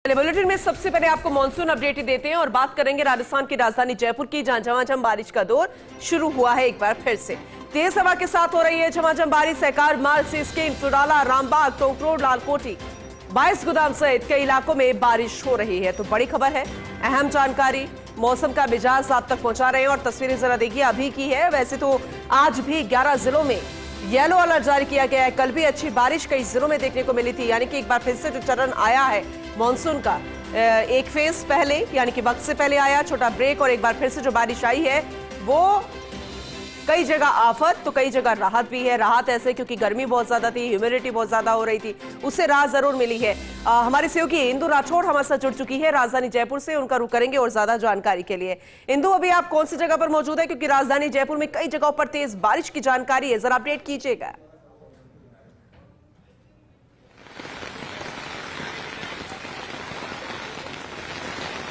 Bulletin में सबसे पहले आपको मानसून अपडेट ही देते हैं और बात करेंगे राजस्थान की राजधानी जयपुर की, जहां झमाझम बारिश का दौर शुरू हुआ है। एक बार फिर से तेज हवा के साथ हो रही है झमाझम बारिश। सहकार मार्ग से स्किंग, सुडाला, रामबाग, टोंकरोड, लालकोटी, 22 गोदाम सहित कई इलाकों में बारिश हो रही है। तो बड़ी खबर है, अहम जानकारी, मौसम का मिजाज आप तक पहुंचा रहे हैं और तस्वीरें जरा देखिए अभी की है। वैसे तो आज भी 11 जिलों में येलो अलर्ट जारी किया गया है। कल भी अच्छी बारिश कई जिलों में देखने को मिली थी, यानी कि एक बार फिर से जो चरण आया है मॉनसून का, एक फेज पहले यानी कि वक्त से पहले आया, छोटा ब्रेक, और एक बार फिर से जो बारिश आई है वो कई जगह आफत तो कई जगह राहत भी है। राहत ऐसे क्योंकि गर्मी बहुत ज्यादा थी, ह्यूमिडिटी बहुत ज्यादा हो रही थी, उससे राहत जरूर मिली है। हमारी सहयोगी इंदु राठौड़ हमारे साथ जुड़ चुकी है राजधानी जयपुर से, उनका रुख करेंगे और ज्यादा जानकारी के लिए। इंदु, अभी आप कौन सी जगह पर मौजूद है, क्योंकि राजधानी जयपुर में कई जगहों पर तेज बारिश की जानकारी है, जरा अपडेट कीजिएगा।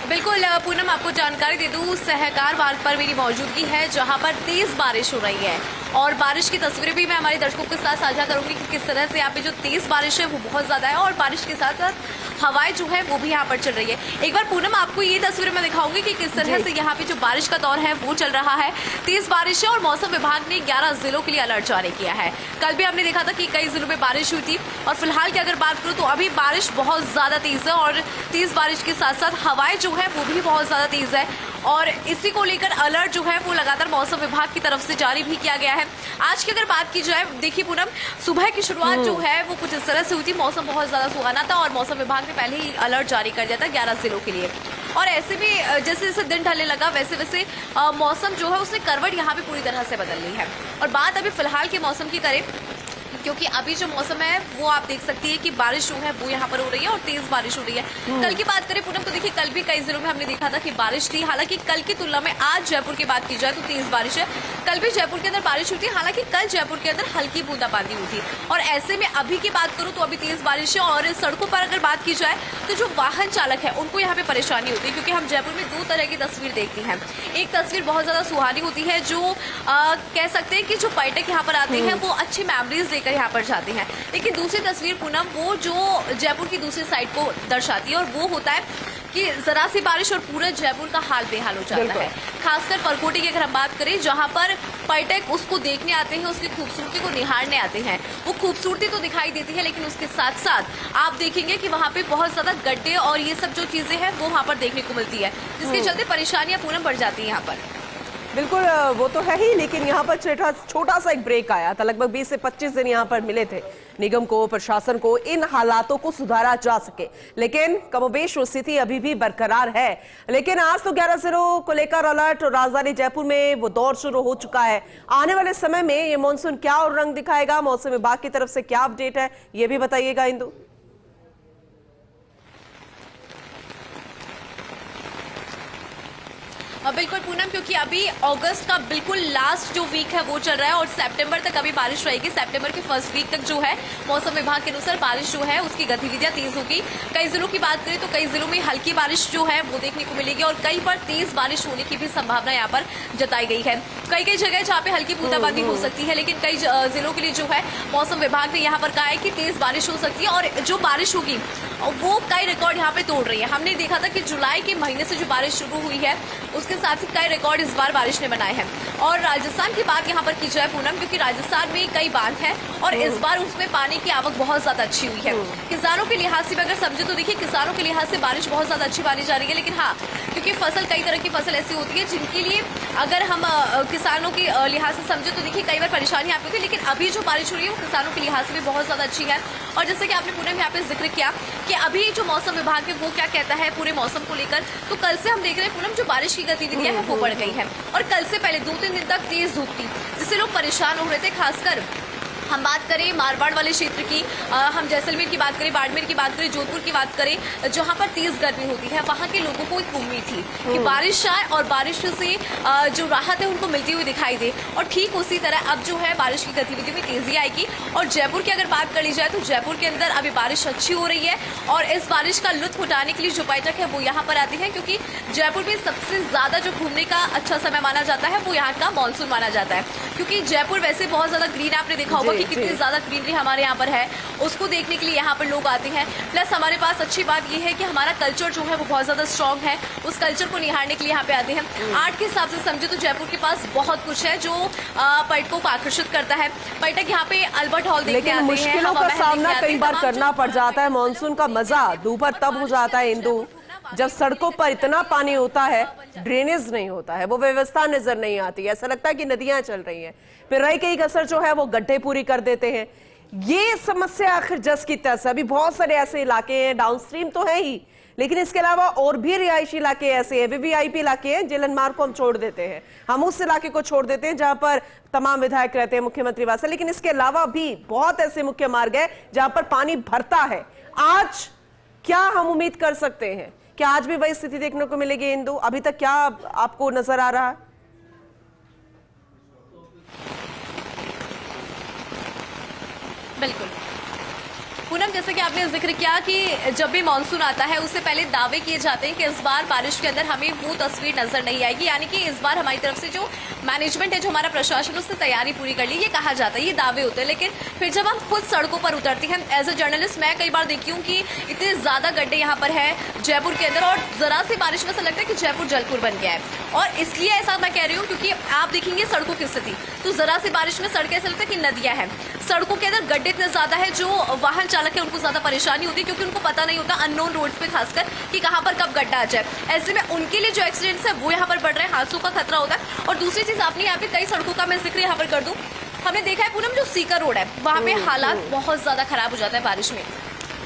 बिल्कुल पूनम, आपको जानकारी दे दूं, सहकार मार्ग पर मेरी मौजूदगी है जहां पर तेज बारिश हो रही है और बारिश की तस्वीरें भी मैं हमारे दर्शकों के साथ साझा करूंगी कि किस तरह से यहाँ पे जो तेज बारिश है वो बहुत ज्यादा है और बारिश के साथ साथ हवाएं जो है वो भी यहाँ पर चल रही है। एक बार पूनम आपको ये तस्वीरें मैं दिखाऊंगी कि किस तरह से यहाँ पे जो बारिश का दौर है वो चल रहा है। तेज बारिश है और मौसम विभाग ने 11 जिलों के लिए अलर्ट जारी किया है। कल भी हमने देखा था कि कई जिलों में बारिश हुई थी और फिलहाल की अगर बात करूँ तो अभी बारिश बहुत ज्यादा तेज है और तेज बारिश के साथ साथ हवाएं जो है वो भी बहुत ज्यादा तेज है और इसी को लेकर अलर्ट जो है वो लगातार मौसम विभाग की तरफ से जारी भी किया गया है। आज की अगर बात की जाए, देखिए पूनम, सुबह की शुरुआत जो है वो कुछ इस तरह से हुई थी, मौसम बहुत ज्यादा सुहाना था और मौसम विभाग ने पहले ही अलर्ट जारी कर दिया था 11 जिलों के लिए। और ऐसे में जैसे जैसे दिन ढलने लगा वैसे वैसे मौसम जो है उसने करवट यहाँ पे पूरी तरह से बदल ली है। और बात अभी फिलहाल के मौसम की करें, क्योंकि अभी जो मौसम है वो आप देख सकती है कि बारिश जो है वो यहाँ पर हो रही है और तेज बारिश हो रही है। कल की बात करें पूनम तो देखिए कल भी कई जिलों में हमने देखा था कि बारिश थी। हालांकि कल की तुलना में आज जयपुर की बात की जाए तो तेज बारिश है। कल भी जयपुर के अंदर बारिश हुई थी, हालांकि कल जयपुर के अंदर हल्की बूंदाबांदी हुई थी। और ऐसे में अभी की बात करूँ तो अभी तेज बारिश है और सड़कों पर अगर बात की जाए तो जो वाहन चालक है उनको यहाँ पे परेशानी होती है, क्योंकि हम जयपुर में दो तरह की तस्वीर देखते हैं। एक तस्वीर बहुत ज्यादा सुहानी होती है, जो कह सकते हैं कि जो पर्यटक यहाँ पर आते हैं वो अच्छी मेमोरीज लेकर यहाँ पर जाते हैं। लेकिन दूसरी तस्वीर पूनम वो जो जयपुर की दूसरी साइड को दर्शाती है और वो होता है कि जरा सी बारिश और पूरा जयपुर का हाल बेहाल हो जाता है। खासकर परकोटी की अगर हम बात करें, जहां पर पर्यटक उसको देखने आते हैं, उसकी खूबसूरती को निहारने आते हैं। वो खूबसूरती तो दिखाई देती है, लेकिन उसके साथ साथ आप देखेंगे कि वहां पे बहुत ज्यादा गड्ढे और ये सब जो चीजें हैं वो वहां पर देखने को मिलती है, जिसके चलते परेशानियां पूनम बढ़ जाती है यहाँ पर। बिल्कुल, वो तो है ही, लेकिन यहाँ पर छोटा सा एक ब्रेक आया था। लगभग 20 से 25 दिन यहाँ पर मिले थे निगम को, प्रशासन को, इन हालातों को सुधारा जा सके, लेकिन कमोबेश वो स्थिति अभी भी बरकरार है। लेकिन आज तो 11 जिलों को लेकर अलर्ट और राजधानी जयपुर में वो दौर शुरू हो चुका है। आने वाले समय में ये मानसून क्या और रंग दिखाएगा, मौसम विभाग की तरफ से क्या अपडेट है, ये भी बताइएगा इंदु। बिल्कुल पूनम, क्योंकि अभी अगस्त का बिल्कुल लास्ट जो वीक है वो चल रहा है और सितंबर तक अभी बारिश रहेगी। सितंबर के फर्स्ट वीक तक जो है मौसम विभाग के अनुसार बारिश जो है उसकी गतिविधियां तेज होगी। कई जिलों की बात करें तो कई जिलों में हल्की बारिश जो है वो देखने को मिलेगी और कई बार तेज बारिश होने की भी संभावना यहाँ पर जताई गई है। कई कई जगह जहाँ पे हल्की बूंदाबांदी हो सकती है, लेकिन कई जिलों के लिए जो है मौसम विभाग ने यहाँ पर कहा है कि तेज बारिश हो सकती है और जो बारिश होगी वो कई रिकॉर्ड यहाँ पे तोड़ रही है। हमने देखा था कि जुलाई के महीने से जो बारिश शुरू हुई है उसके साथ ही कई रिकॉर्ड इस बार बारिश ने बनाए हैं। और राजस्थान की बात यहाँ पर की जाए पूनम, क्योंकि राजस्थान में कई बांध हैं और इस बार उसमें पानी की आवक बहुत ज्यादा अच्छी हुई है। किसानों के लिहाज से अगर समझे तो देखिए किसानों के लिहाज से बारिश बहुत ज्यादा अच्छी मानी जा रही है। लेकिन हाँ, क्योंकि फसल कई तरह की फसल ऐसी होती है जिनके लिए अगर हम किसानों के लिहाज से समझे तो देखिए कई बार परेशानी यहाँ पे होती है, लेकिन अभी जो बारिश हो रही है वो किसानों के लिहाज से भी बहुत ज्यादा अच्छी है। और जैसे कि आपने पूनम यहाँ पे जिक्र किया कि अभी जो मौसम विभाग है वो क्या कहता है पूरे मौसम को लेकर, तो कल से हम देख रहे हैं पूनम जो बारिश की गतिविधियां है वो बढ़ गई है और कल से पहले 2-3 दिन तक तेज धूप थी, जिससे लोग परेशान हो रहे थे। खासकर हम बात करें मारवाड़ वाले क्षेत्र की, हम जैसलमेर की बात करें, बाड़मेर की बात करें, जोधपुर की बात करें, जहां पर तेज गर्मी होती है, वहां के लोगों को एक उम्मीद थी कि बारिश आए और बारिश से जो राहत है उनको मिलती हुई दिखाई दे। और ठीक उसी तरह अब जो है बारिश की गतिविधि में तेजी आएगी। और जयपुर की अगर बात कर ली जाए तो जयपुर के अंदर अभी बारिश अच्छी हो रही है और इस बारिश का लुत्फ उठाने के लिए जो पर्यटक है वो यहाँ पर आते हैं, क्योंकि जयपुर में सबसे ज्यादा जो घूमने का अच्छा समय माना जाता है वो यहाँ का मानसून माना जाता है। क्योंकि जयपुर वैसे बहुत ज्यादा ग्रीन, आपने देखा होगा कि कितनी ज्यादा ग्रीनरी हमारे यहाँ पर है उसको देखने के लिए यहाँ पर लोग आते हैं। प्लस हमारे पास अच्छी बात यह है कि हमारा कल्चर जो है वो बहुत ज्यादा स्ट्रांग है, उस कल्चर को निहारने के लिए यहाँ पे आते हैं। आर्ट के हिसाब से समझे तो जयपुर के पास बहुत कुछ है जो पर्यटकों को आकर्षित करता है। पर्यटक यहाँ पे अल्बर्ट हॉल देखने आते हैं, मुश्किलों का सामना कई बार करना पड़ जाता है। मानसून का मजा दोपहर तब हो जाता है इंदु जब सड़कों पर इतना पानी होता है, ड्रेनेज नहीं होता है, वो व्यवस्था नजर नहीं आती, ऐसा लगता है कि नदियां चल रही हैं। फिर रही कई कसर जो है वो गड्ढे पूरी कर देते हैं। ये समस्या आखिर जस की तस। अभी बहुत सारे ऐसे इलाके हैं, डाउनस्ट्रीम तो है ही, लेकिन इसके अलावा और भी रिहायशी इलाके ऐसे हैं, वीवीआईपी इलाके हैं। जिलनमार्ग को हम छोड़ देते हैं, हम उस इलाके को छोड़ देते हैं जहां पर तमाम विधायक रहते हैं, मुख्यमंत्री वास है, लेकिन इसके अलावा भी बहुत ऐसे मुख्य मार्ग है जहां पर पानी भरता है। आज क्या हम उम्मीद कर सकते हैं? क्या आज भी वही स्थिति देखने को मिलेगी इंदु? अभी तक क्या आपको नजर आ रहा है? बिल्कुल पूनम, जैसे कि आपने जिक्र किया कि जब भी मानसून आता है उससे पहले दावे किए जाते हैं कि इस बार बारिश के अंदर हमें वो तस्वीर नजर नहीं आएगी, यानी कि इस बार हमारी तरफ से जो मैनेजमेंट है, जो हमारा प्रशासन, उसने तैयारी पूरी कर ली, ये कहा जाता है, ये दावे होते हैं। लेकिन फिर जब हम खुद सड़कों पर उतरते हैं, एज ए जर्नलिस्ट मैं कई बार देखी हूँ कि इतने ज्यादा गड्ढे यहाँ पर है जयपुर के अंदर, और जरा सी बारिश में ऐसा लगता है कि जयपुर जलपुर बन गया है। और इसलिए ऐसा मैं कह रही हूँ क्योंकि आप देखेंगे सड़कों की स्थिति, तो जरा सी बारिश में सड़कें ऐसा लगता है कि नदियां हैं। सड़कों के अंदर गड्ढे इतने ज्यादा है, जो वाहन चालक है उनको ज्यादा परेशानी होती है क्योंकि उनको पता नहीं होता अननोन रोड्स पे खासकर कि कहां पर कब गड्ढा आ जाए। ऐसे में उनके लिए जो एक्सीडेंट्स है वो यहाँ पर बढ़ रहे हैं, हादसों का खतरा होता है। और दूसरी चीज, आपने यहाँ पे कई सड़कों का मैं जिक्र यहाँ पर कर दूं, हमने देखा है पूनम जो सीकर रोड है वहां पे हालात बहुत ज्यादा खराब हो जाता है बारिश में।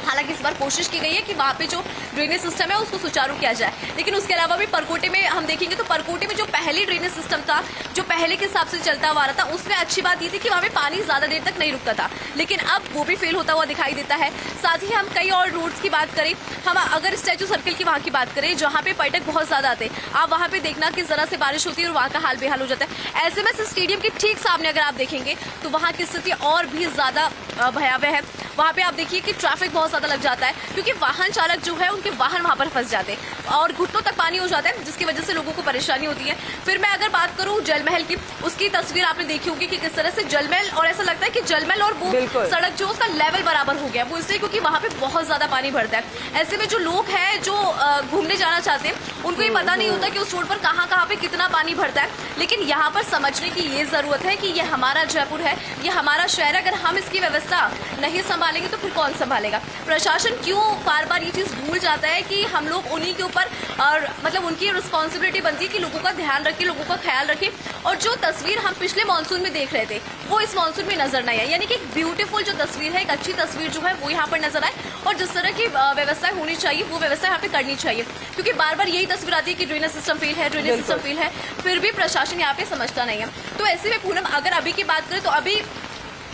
हालांकि इस बार कोशिश की गई है कि वहाँ पे जो ड्रेनेज सिस्टम है उसको सुचारू किया जाए, लेकिन उसके अलावा भी परकोटे में हम देखेंगे तो परकोटे में जो पहले ड्रेनेज सिस्टम था, जो पहले के हिसाब से चलता हुआ रहा था, उसमें अच्छी बात ये थी कि वहाँ पे पानी ज्यादा देर तक नहीं रुकता था, लेकिन अब वो भी फेल होता हुआ दिखाई देता है। साथ ही हम कई और रोड्स की बात करें, हम अगर स्टैचू सर्किल की वहाँ की बात करें जहाँ पे पर्यटक बहुत ज्यादा आते हैं, आप वहाँ पे देखना कि जरा से बारिश होती है और वहाँ का हाल बेहाल हो जाता है। ऐसे में स्टेडियम के ठीक सामने अगर आप देखेंगे तो वहाँ की स्थिति और भी ज्यादा भयावह है। वहाँ पे आप देखिए कि ट्रैफिक बहुत ज्यादा लग जाता है क्योंकि वाहन चालक जो है उनके वाहन वहां पर फंस जाते हैं और घुटनों तक पानी हो जाता है, जिसकी वजह से लोगों को परेशानी होती है। फिर मैं अगर बात करूं जलमहल की, उसकी तस्वीर आपने देखी होगी कि किस तरह से जलमहल, और ऐसा लगता है कि जलमहल और वो सड़क जो उसका लेवल बराबर हो गया, वो इसलिए क्योंकि वहां पे बहुत ज्यादा पानी भरता है। ऐसे में जो लोग हैं जो घूमने जाना चाहते हैं उनको ये पता नहीं होता कि उस रोड पर कहाँ पे कितना पानी भरता है, लेकिन यहाँ पर समझने की ये जरूरत है कि ये हमारा जयपुर है, ये हमारा शहर है। अगर हम इसकी व्यवस्था नहीं संभालेंगे तो फिर कौन संभालेगा? प्रशासन क्यों बार बार ये चीज भूल जाता है कि हम लोग उन्हीं के ऊपर, और मतलब उनकी रिस्पॉन्सिबिलिटी बनती है कि लोगों का ध्यान रखें, लोगों का ख्याल रखें। और जो तस्वीर हम पिछले मानसून में देख रहे थे वो इस मानसून में नजर नहीं आई, यानी कि एक ब्यूटीफुल जो तस्वीर है, एक अच्छी तस्वीर जो है वो यहाँ पर नजर आए, और जिस तरह की व्यवस्था होनी चाहिए वो व्यवस्था यहाँ पे करनी चाहिए। क्योंकि बार बार यही तस्वीर आती है कि ड्रेनेज सिस्टम फेल है, ड्रेनेज सिस्टम फेल है, फिर भी प्रशासन यहाँ पे समझता नहीं है। तो ऐसे में पूनम, अगर अभी की बात करें तो अभी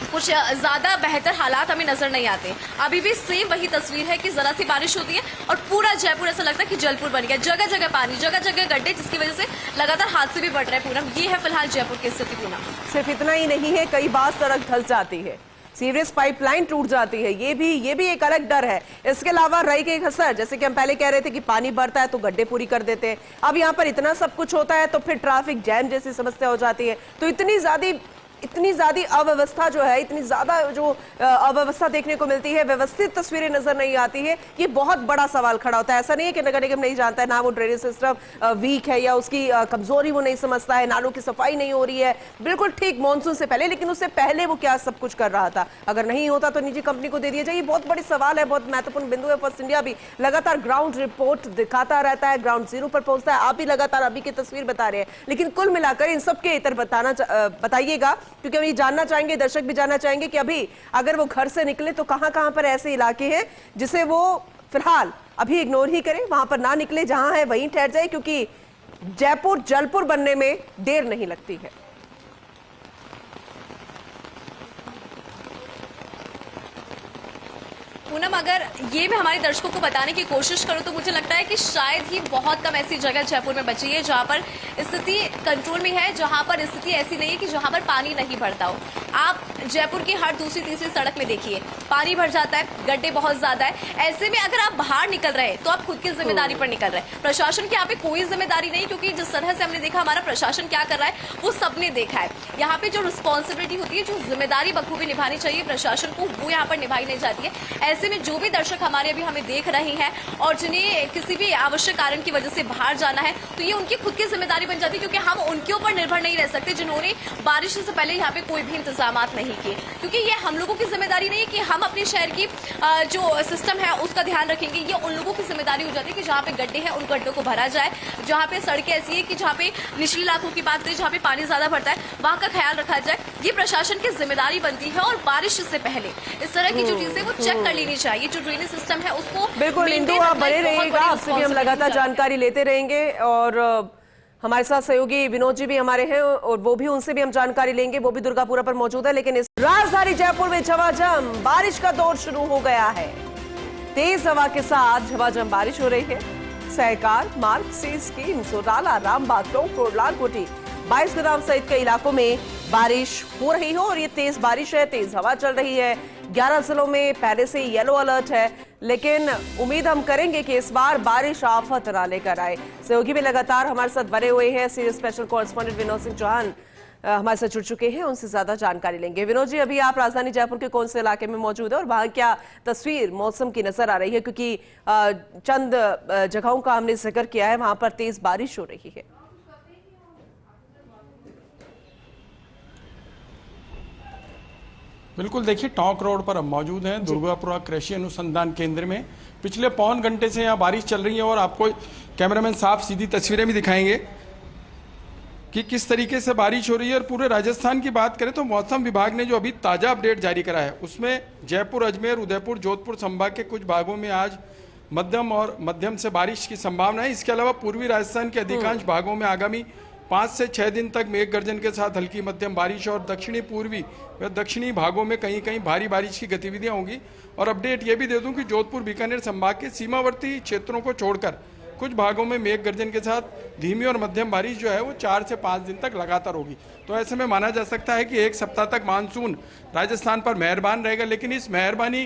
कुछ ज्यादा बेहतर हालात हमें नजर नहीं आते। अभी भी सेम वही तस्वीर है कि जरा सी बारिश होती है और पूरा जयपुर ऐसा लगता है कि जलपुर बन गया, जगह जगह पानी, जगह जगह गड्ढे, जिसकी वजह से लगातार हादसे भी बढ़ रहे हैं। पूनम, ये है फिलहाल जयपुर की स्थिति। पूनम, सिर्फ इतना ही नहीं है, कई बार सड़क धंस जाती है, सीवरेज पाइपलाइन टूट जाती है, ये भी एक अलग डर है। इसके अलावा रही के खसर, जैसे कि हम पहले कह रहे थे कि पानी भरता है तो गड्ढे पूरी कर देते हैं, अब यहाँ पर इतना सब कुछ होता है तो फिर ट्रैफिक जैम जैसी समस्या हो जाती है। तो इतनी ज्यादा अव्यवस्था जो है, इतनी ज्यादा जो अव्यवस्था देखने को मिलती है, व्यवस्थित तस्वीरें नजर नहीं आती है, ये बहुत बड़ा सवाल खड़ा होता है। ऐसा नहीं है कि नगर निगम नहीं जानता है, ना वो ड्रेनेज सिस्टम वीक है या उसकी कमजोरी वो नहीं समझता है, नालों की सफाई नहीं हो रही है, बिल्कुल ठीक मानसून से पहले, लेकिन उससे पहले वो क्या सब कुछ कर रहा था? अगर नहीं होता तो निजी कंपनी को दे दिया जाए। ये बहुत बड़ी सवाल है, बहुत महत्वपूर्ण बिंदु है। फर्स्ट इंडिया भी लगातार ग्राउंड रिपोर्ट दिखाता रहता है, ग्राउंड जीरो पर पहुंचता है। आप भी लगातार अभी की तस्वीर बता रहे हैं, लेकिन कुल मिलाकर इन सबके इतर बताइएगा, क्योंकि हम ये जानना चाहेंगे, दर्शक भी जानना चाहेंगे कि अभी अगर वो घर से निकले तो कहां पर ऐसे इलाके हैं जिसे वो फिलहाल अभी इग्नोर ही करें, वहां पर ना निकले, जहां है वहीं ठहर जाए, क्योंकि जयपुर जलपुर बनने में देर नहीं लगती है। पूनम, अगर ये मैं हमारे दर्शकों को बताने की कोशिश करूं तो मुझे लगता है कि शायद ही बहुत कम ऐसी जगह जयपुर में बची है जहां पर स्थिति कंट्रोल में है, जहां पर स्थिति ऐसी नहीं है कि जहां पर पानी नहीं भरता हो। आप जयपुर की हर दूसरी तीसरी सड़क में देखिए, पानी भर जाता है, गड्ढे बहुत ज्यादा है। ऐसे में अगर आप बाहर निकल रहे हैं तो आप खुद की जिम्मेदारी पर निकल रहे हैं। प्रशासन की यहाँ पे कोई जिम्मेदारी नहीं, क्योंकि जिस तरह से हमने देखा हमारा प्रशासन क्या कर रहा है वो सबने देखा है। यहाँ पे जो रिस्पॉन्सिबिलिटी होती है, जो जिम्मेदारी बखूबी निभानी चाहिए प्रशासन को, वो यहाँ पर निभाई नहीं जाती है। ऐसे में जो भी दर्शक हमारे अभी हमें देख रहे हैं और जिन्हें किसी भी आवश्यक कारण की वजह से बाहर जाना है, तो ये उनकी खुद की जिम्मेदारी बन जाती है, क्योंकि हम उनके ऊपर निर्भर नहीं रह सकते जिन्होंने बारिश से पहले यहाँ पे कोई भी इंतजाम नहीं किए। क्योंकि ये हम लोगों की जिम्मेदारी नहीं है कि हम अपने शहर की जो सिस्टम है उसका ध्यान रखेंगे। ये उन लोगों की जिम्मेदारी हो जाती है कि जहाँ पे गड्ढे हैं उन गड्ढों को भरा जाए, जहाँ पे सड़कें ऐसी है कि जहाँ पे निचले इलाकों की बात करें जहाँ पे पानी ज्यादा भरता है वहाँ का ख्याल रखा जाए। ये प्रशासन की जिम्मेदारी बनती है और बारिश से पहले इस तरह की जो चीजें वो चेक कर लेनी चाहिए। जो ड्रेनेज सिस्टम है उसको बिल्कुल इंदु, आप बने रहिएगा, आपसे भी हम लगातार जानकारी लेते रहेंगे और हमारे साथ सहयोगी विनोद जी भी हमारे हैं और वो भी उनसे भी हम जानकारी लेंगे, वो भी दुर्गापुरा पर मौजूद है। लेकिन इस राजधानी जयपुर में झमाझम बारिश का दौर शुरू हो गया है। तेज हवा के साथ झमाझम बारिश हो रही है। सहकार मार्ग से स्कीम सोडाला, रामबाग, टोंक, लालकोटी, 22 गोदाम सहित कई इलाकों में बारिश हो रही है और ये तेज बारिश है, तेज हवा चल रही है। 11 जिलों में पहले से येलो अलर्ट है, लेकिन उम्मीद हम करेंगे कि इस बार बारिश आफत ना लेकर आए। सहयोगी भी लगातार हमारे साथ बने हुए हैं। Senior special correspondent Vinod Singh Chauhan हमारे साथ जुड़ चुके हैं, उनसे ज्यादा जानकारी लेंगे। विनोद जी, अभी आप राजधानी जयपुर के कौन से इलाके में मौजूद है और वहां क्या तस्वीर मौसम की नजर आ रही है? क्योंकि चंद जगहों का हमने जिक्र किया है, वहां पर तेज बारिश हो रही है। बिल्कुल, देखिए टोंक रोड पर हम मौजूद हैं दुर्गापुरा कृषि अनुसंधान केंद्र में। पिछले पौन घंटे से यहाँ बारिश चल रही है और आपको कैमरामैन साफ सीधी तस्वीरें भी दिखाएंगे कि किस तरीके से बारिश हो रही है। और पूरे राजस्थान की बात करें तो मौसम विभाग ने जो अभी ताज़ा अपडेट जारी करा है उसमें जयपुर, अजमेर, उदयपुर, जोधपुर संभाग के कुछ भागों में आज मध्यम और मध्यम से बारिश की संभावना है। इसके अलावा पूर्वी राजस्थान के अधिकांश भागों में आगामी 5 से 6 दिन तक मेघ गर्जन के साथ हल्की मध्यम बारिश और दक्षिणी पूर्वी व दक्षिणी भागों में कहीं कहीं भारी बारिश की गतिविधियां होंगी। और अपडेट ये भी दे दूं कि जोधपुर, बीकानेर संभाग के सीमावर्ती क्षेत्रों को छोड़कर कुछ भागों में मेघ गर्जन के साथ धीमी और मध्यम बारिश जो है वो 4 से 5 दिन तक लगातार होगी। तो ऐसे में माना जा सकता है कि एक सप्ताह तक मानसून राजस्थान पर मेहरबान रहेगा। लेकिन इस मेहरबानी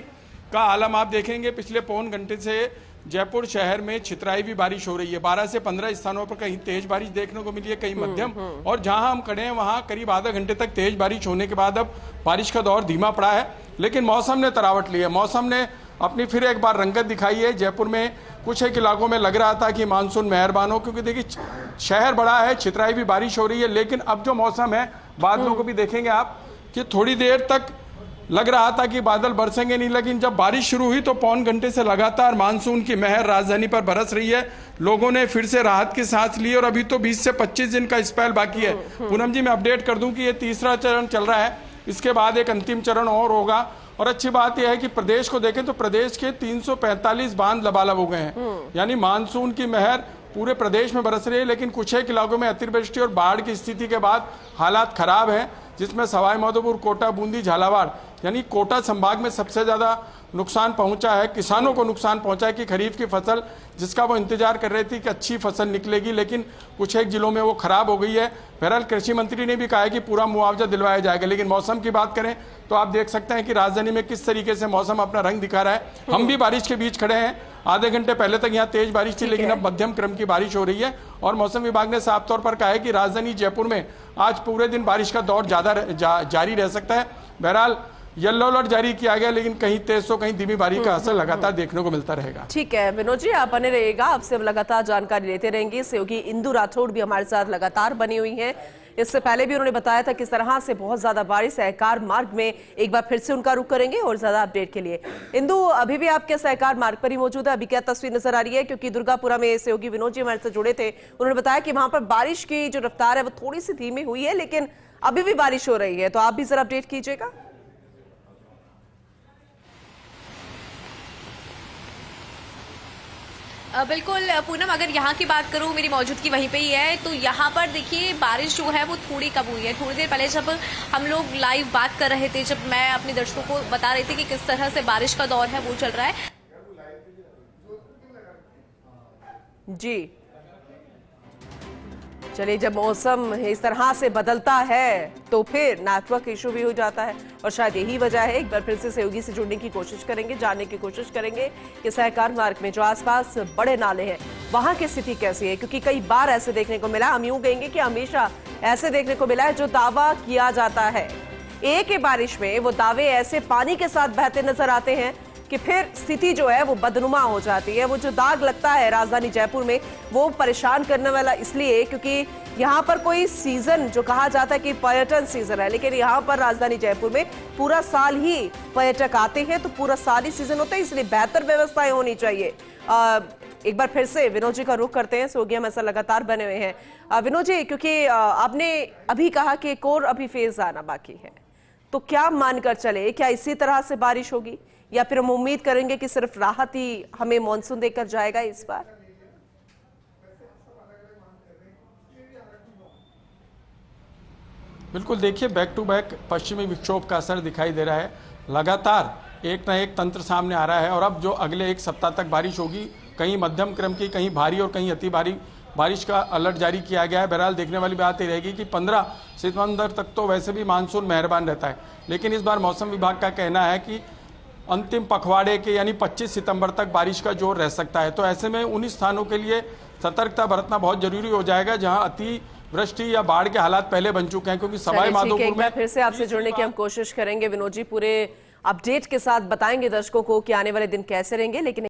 का आलम आप देखेंगे, पिछले पौन घंटे से जयपुर शहर में छितराई भी बारिश हो रही है। 12 से 15 स्थानों पर कहीं तेज बारिश देखने को मिली है, कहीं मध्यम, और जहां हम खड़े हैं वहां करीब आधा घंटे तक तेज बारिश होने के बाद अब बारिश का दौर धीमा पड़ा है। लेकिन मौसम ने तरावट ली है, मौसम ने अपनी फिर एक बार रंगत दिखाई है। जयपुर में कुछ एक इलाकों में लग रहा था कि मानसून मेहरबान हो, क्योंकि देखिए शहर बड़ा है, छितराई भी बारिश हो रही है। लेकिन अब जो मौसम है, बादलों को भी देखेंगे आप कि थोड़ी देर तक लग रहा था कि बादल बरसेंगे नहीं, लेकिन जब बारिश शुरू हुई तो पौन घंटे से लगातार मानसून की महर राजधानी पर बरस रही है। लोगों ने फिर से राहत की सांस ली और अभी तो 20 से 25 दिन का स्पेल बाकी है। पूनम जी, मैं अपडेट कर दूं कि ये तीसरा चरण चल रहा है, इसके बाद एक अंतिम चरण और होगा। और अच्छी बात यह है कि प्रदेश को देखें तो प्रदेश के 345 बांध लबालब हो गए हैं, यानी मानसून की महर पूरे प्रदेश में बरस रही है। लेकिन कुछ एक इलाकों में अतिवृष्टि और बाढ़ की स्थिति के बाद हालात खराब हैं, जिसमें सवाई माधोपुर, कोटा, बूंदी, झालावाड़ यानी कोटा संभाग में सबसे ज़्यादा नुकसान पहुंचा है। किसानों को नुकसान पहुंचा है कि खरीफ की फसल जिसका वो इंतजार कर रही थी कि अच्छी फसल निकलेगी, लेकिन कुछ एक जिलों में वो खराब हो गई है। बहरहाल कृषि मंत्री ने भी कहा है कि पूरा मुआवजा दिलवाया जाएगा। लेकिन मौसम की बात करें तो आप देख सकते हैं कि राजधानी में किस तरीके से मौसम अपना रंग दिखा रहा है। हम भी बारिश के बीच खड़े हैं, आधे घंटे पहले तक यहाँ तेज बारिश थी, लेकिन अब मध्यम क्रम की बारिश हो रही है। और मौसम विभाग ने साफ तौर पर कहा है कि राजधानी जयपुर में आज पूरे दिन बारिश का दौर जारी रह सकता है। बहरहाल येलो अलर्ट जारी किया गया, लेकिन कहीं तेज तो कहीं धीमी बारिश का असर लगातार देखने को मिलता रहेगा। ठीक है विनोद जी, आप बने रहिएगा, आपसे हम लगातार जानकारी लेते रहेंगे। सहयोगी इंदु राठौड़ भी हमारे साथ लगातार बनी हुई हैं। इससे पहले भी उन्होंने बताया था किस तरह से बहुत ज्यादा बारिश सहकार मार्ग में, एक बार फिर से उनका रुख करेंगे और ज्यादा अपडेट के लिए। इंदु, अभी भी आपके सहकार मार्ग पर ही मौजूद है, अभी क्या तस्वीर नजर आ रही है? क्योंकि दुर्गापुरा में सहयोगी विनोद जी हमारे साथ जुड़े थे, उन्होंने बताया कि वहां पर बारिश की जो रफ्तार है वो थोड़ी सी धीमी हुई है, लेकिन अभी भी बारिश हो रही है। तो आप भी जरा अपडेट कीजिएगा। बिल्कुल पूनम, अगर यहाँ की बात करूँ, मेरी मौजूदगी वहीं पे ही है, तो यहाँ पर देखिए बारिश जो है वो थोड़ी कम हुई है। थोड़ी देर पहले जब हम लोग लाइव बात कर रहे थे, जब मैं अपने दर्शकों को बता रही थी कि किस तरह से बारिश का दौर है वो चल रहा है। जी चलिए, जब मौसम इस तरह से बदलता है तो फिर नेटवर्क इशू भी हो जाता है और शायद यही वजह है। एक बार फिर से सहयोगी से जुड़ने की कोशिश करेंगे, जानने की कोशिश करेंगे कि सहकार मार्ग में जो आसपास बड़े नाले हैं वहां की स्थिति कैसी है, क्योंकि कई बार ऐसे देखने को मिला, हम यूं कहेंगे कि हमेशा ऐसे देखने को मिला है जो दावा किया जाता है एक ही बारिश में वो दावे ऐसे पानी के साथ बहते नजर आते हैं कि फिर स्थिति जो है वो बदनुमा हो जाती है। वो जो दाग लगता है राजधानी जयपुर में वो परेशान करने वाला इसलिए क्योंकि यहाँ पर कोई सीजन जो कहा जाता है कि पर्यटन सीजन है, लेकिन यहाँ पर राजधानी जयपुर में पूरा साल ही पर्यटक आते हैं, तो पूरा साल ही सीजन होता है, इसलिए बेहतर व्यवस्थाएं होनी चाहिए। एक बार फिर से विनोद जी का रुख करते हैं, सोगिया में ऐसा लगातार बने हुए हैं। विनोद जी, क्योंकि आपने अभी कहा कि एक और अभी फेज आना बाकी है, तो क्या मानकर चले, क्या इसी तरह से बारिश होगी या फिर हम उम्मीद करेंगे कि सिर्फ राहत ही हमें मॉनसून देकर जाएगा इस बार? बिल्कुल, देखिए बैक टू बैक पश्चिमी विक्षोभ का असर दिखाई दे रहा है। लगातार एक ना एक तंत्र सामने आ रहा है और अब जो अगले एक सप्ताह तक बारिश होगी, कहीं मध्यम क्रम की, कहीं भारी और कहीं अति भारी बारिश का अलर्ट जारी किया गया है। बहरहाल देखने वाली बात ये रहेगी कि 15 सितंबर तक तो वैसे भी मानसून मेहरबान रहता है, लेकिन इस बार मौसम विभाग का कहना है कि अंतिम पखवाड़े के यानी 25 सितंबर तक बारिश का जोर रह सकता है। तो ऐसे में उन स्थानों के लिए सतर्कता बरतना बहुत जरूरी हो जाएगा जहां अति वृष्टि या बाढ़ के हालात पहले बन चुके हैं, क्योंकि सवाई माधोपुर में फिर से आपसे जुड़ने की हम कोशिश करेंगे विनोद जी, पूरे अपडेट के साथ बताएंगे दर्शकों को कि आने वाले दिन कैसे रहेंगे। लेकिन